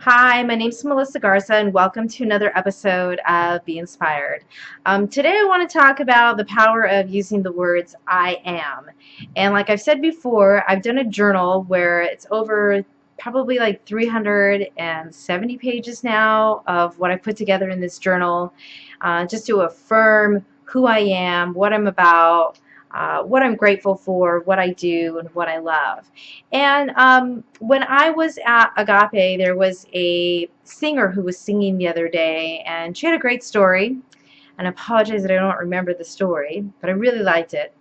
Hi, my name's Melissa Garza, and welcome to another episode of Be Inspired. Today, I want to talk about the power of using the words I am. And like I've said before, I've done a journal where it's over probably like 370 pages now of what I put together in this journal, just to affirm who I am, what I'm about, what I'm grateful for, what I do, and what I love. And when I was at Agape, there was a singer who was singing the other day, and she had a great story. And I apologize that I don't remember the story, but I really liked it.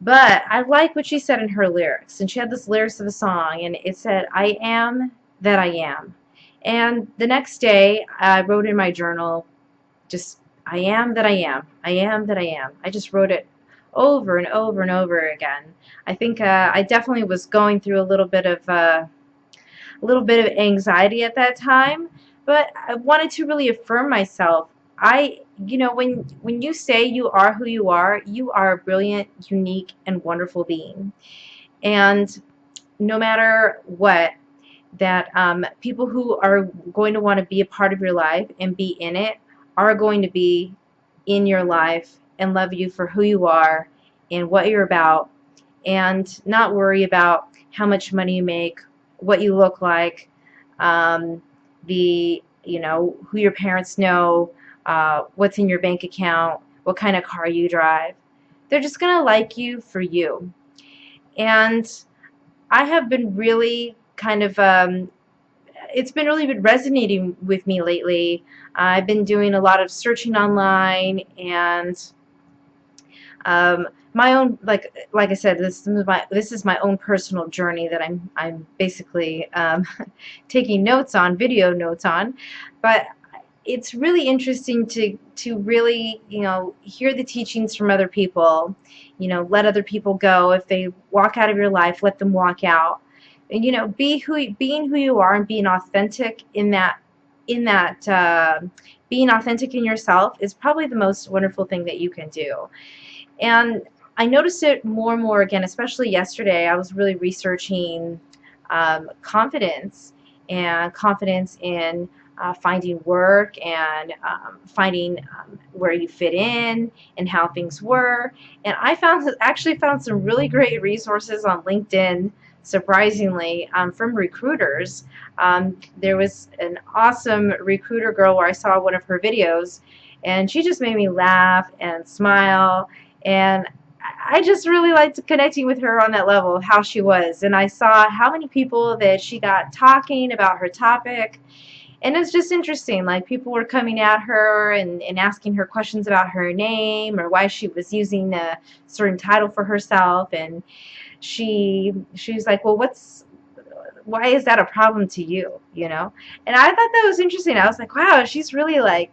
But I like what she said in her lyrics. And she had this lyrics of a song, and it said, I am that I am. And the next day, I wrote in my journal, just, I am that I am. I am that I am. I just wrote it over and over and over again. I think I definitely was going through a little bit of anxiety at that time, but I wanted to really affirm myself. When you say you are who you are a brilliant, unique, and wonderful being. And no matter what, that people who are going to want to be a part of your life and be in it are going to be in your life and love you for who you are and what you're about, and not worry about how much money you make, what you look like, who your parents know, what's in your bank account, what kind of car you drive. They're just going to like you for you. And I have been really it's been really been resonating with me lately. I've been doing a lot of searching online, and my own, like I said, this is my own personal journey that I'm basically taking notes on, video notes on. But it's really interesting to really hear the teachings from other people. Let other people go. If they walk out of your life, let them walk out. And being who you are and being authentic being authentic in yourself is probably the most wonderful thing that you can do. And I noticed it more and more again, especially yesterday. I was really researching confidence in finding work, and finding where you fit in and how things were. And I actually found some really great resources on LinkedIn, surprisingly, from recruiters. There was an awesome recruiter girl where I saw one of her videos, and she just made me laugh and smile. And I just really liked connecting with her on that level of how she was. And I saw how many people that she got talking about her topic. And it's just interesting. Like, people were coming at her and asking her questions about her name or why she was using a certain title for herself. And she was like, well, why is that a problem to you? And I thought that was interesting. I was like, wow, she's really like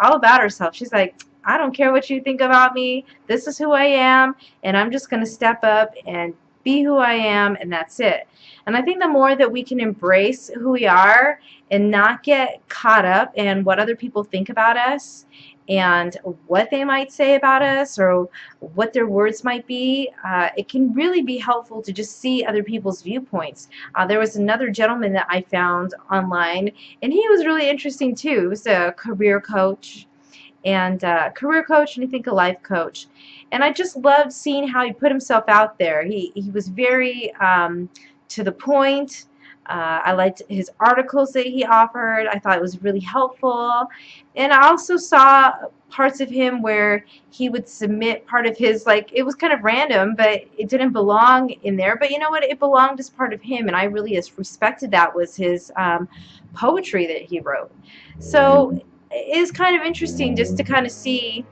all about herself. She's like, I don't care what you think about me. This is who I am, and I'm just going to step up and be who I am, and that's it. And I think the more that we can embrace who we are and not get caught up in what other people think about us and what they might say about us or what their words might be, it can really be helpful to just see other people's viewpoints. There was another gentleman that I found online, and he was really interesting too. He was a career coach, and I think a life coach. And I just loved seeing how he put himself out there. He was very to the point. I liked his articles that he offered. I thought it was really helpful. And I also saw parts of him where he would submit part of his, like, it was kind of random, but it didn't belong in there. But you know what? It belonged as part of him, and I really just respected that was his poetry that he wrote. So it is kind of interesting just to kind of see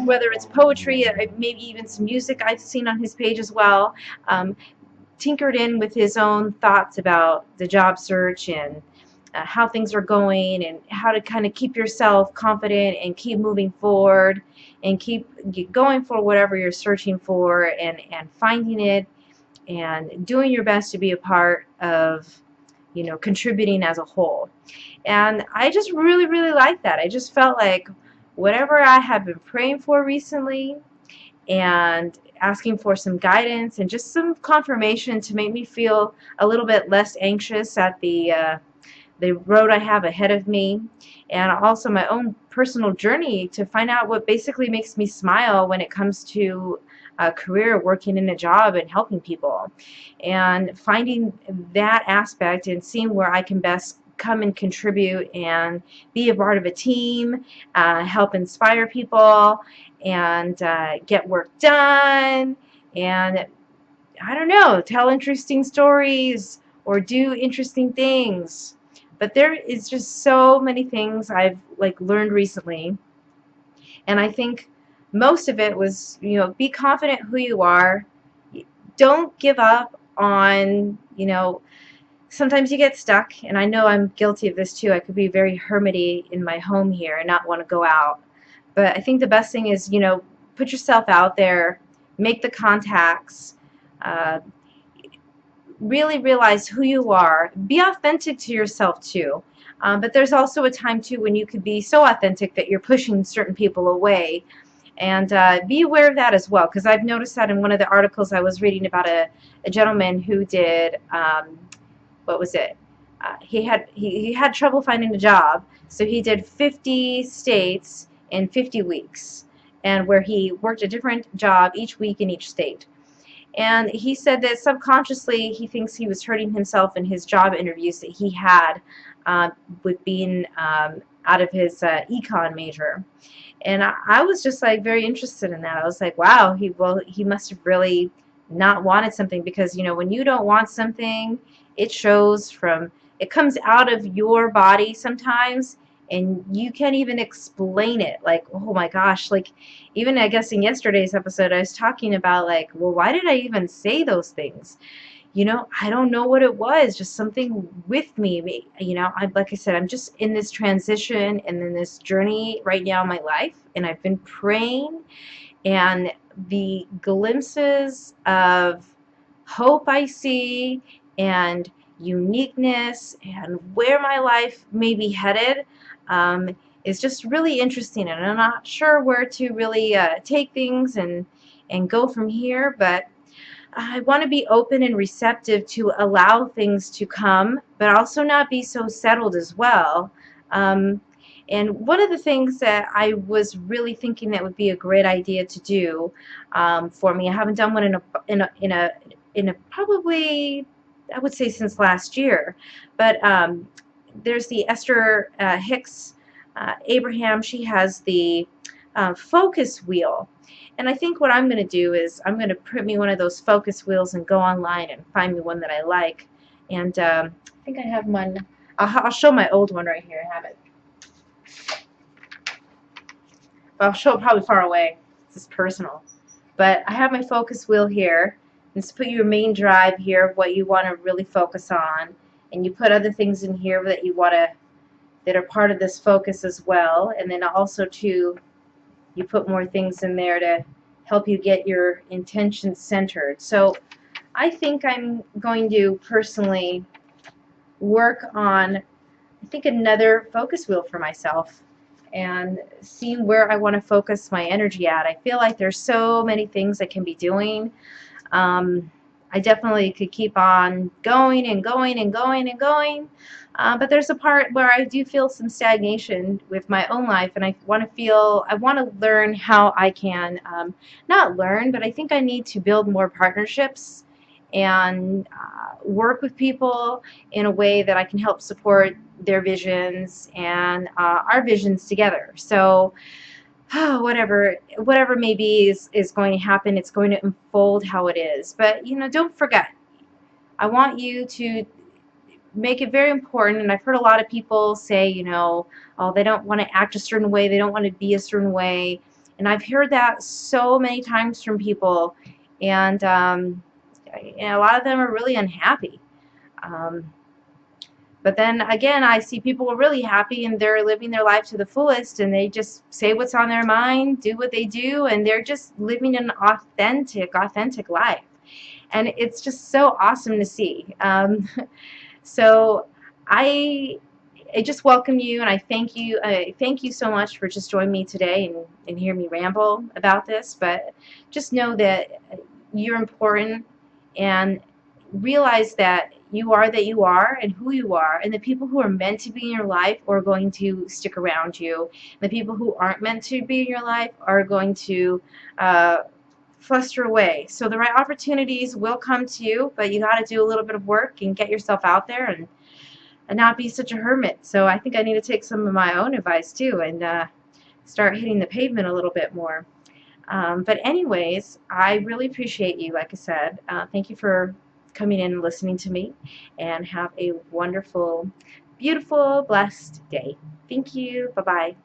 whether it's poetry, maybe even some music I've seen on his page as well, tinkered in with his own thoughts about the job search and how things are going, and how to kind of keep yourself confident and keep moving forward and keep going for whatever you're searching for, and finding it and doing your best to be a part of contributing as a whole. And I just really, really liked that. I just felt like whatever I have been praying for recently, and asking for some guidance and just some confirmation to make me feel a little bit less anxious at the road I have ahead of me, and also my own personal journey to find out what basically makes me smile when it comes to a career, working in a job and helping people, and finding that aspect and seeing where I can best come and contribute and be a part of a team, help inspire people, and get work done, and I don't know, tell interesting stories or do interesting things. But there is just so many things I've learned recently, and I think most of it was, be confident who you are. Don't give up on, sometimes you get stuck, and I know I'm guilty of this too. I could be very hermity in my home here and not want to go out. But I think the best thing is, put yourself out there, make the contacts, uh, really realize who you are. Be authentic to yourself too. But there's also a time too when you could be so authentic that you're pushing certain people away. And be aware of that as well, because I've noticed that in one of the articles I was reading about a gentleman who did, what was it? He had trouble finding a job, so he did 50 states in 50 weeks, and where he worked a different job each week in each state. And he said that subconsciously he thinks he was hurting himself in his job interviews that he had with being out of his econ major. And I was just very interested in that. I was like, wow, he must have really not wanted something, because when you don't want something, it shows it comes out of your body sometimes, and you can't even explain it. Like, oh my gosh, even I guess in yesterday's episode I was talking about well, why did I even say those things? I don't know what it was, just something with me. Like I said, I'm just in this transition and in this journey right now in my life, and I've been praying, and the glimpses of hope I see and uniqueness and where my life may be headed is just really interesting, and I'm not sure where to really take things and go from here, but I want to be open and receptive to allow things to come, but also not be so settled as well. And one of the things that I was really thinking that would be a great idea to do for me, I haven't done one in a probably, I would say, since last year, but there's the Esther Hicks Abraham. She has the focus wheel. And I think what I'm going to do is I'm going to print me one of those focus wheels and go online and find me one that I like. And I think I have one. I'll show my old one right here. I have it. But I'll show it probably far away. This is personal. But I have my focus wheel here. Just put your main drive here of what you want to really focus on. And you put other things in here that you want to, that are part of this focus as well. And then also too, you put more things in there to help you get your intention centered. So I think I'm going to personally work on, I think, another focus wheel for myself and seeing where I want to focus my energy at. I feel like there's so many things I can be doing. I definitely could keep on going and going and going and going. But there's a part where I do feel some stagnation with my own life, and I want to learn how I can, not learn, but I think I need to build more partnerships and work with people in a way that I can help support their visions and our visions together. So whatever may be is going to happen. It's going to unfold how it is. But don't forget, I want you to make it very important. And I've heard a lot of people say, oh, they don't want to act a certain way, they don't want to be a certain way, and I've heard that so many times from people, and a lot of them are really unhappy. But then again, I see people are really happy and they're living their life to the fullest, and they just say what's on their mind, do what they do, and they're just living an authentic life. And it's just so awesome to see. So I I just welcome you, and I thank you. I thank you so much for just joining me today and hear me ramble about this. But just know that you're important, and realize that you are and who you are, and the people who are meant to be in your life are going to stick around you. The people who aren't meant to be in your life are going to uh, fluster away. So the right opportunities will come to you, but you got to do a little bit of work and get yourself out there and not be such a hermit. So I think I need to take some of my own advice too and start hitting the pavement a little bit more. But anyways, I really appreciate you, like I said. Thank you for coming in and listening to me, and have a wonderful, beautiful, blessed day. Thank you. Bye-bye.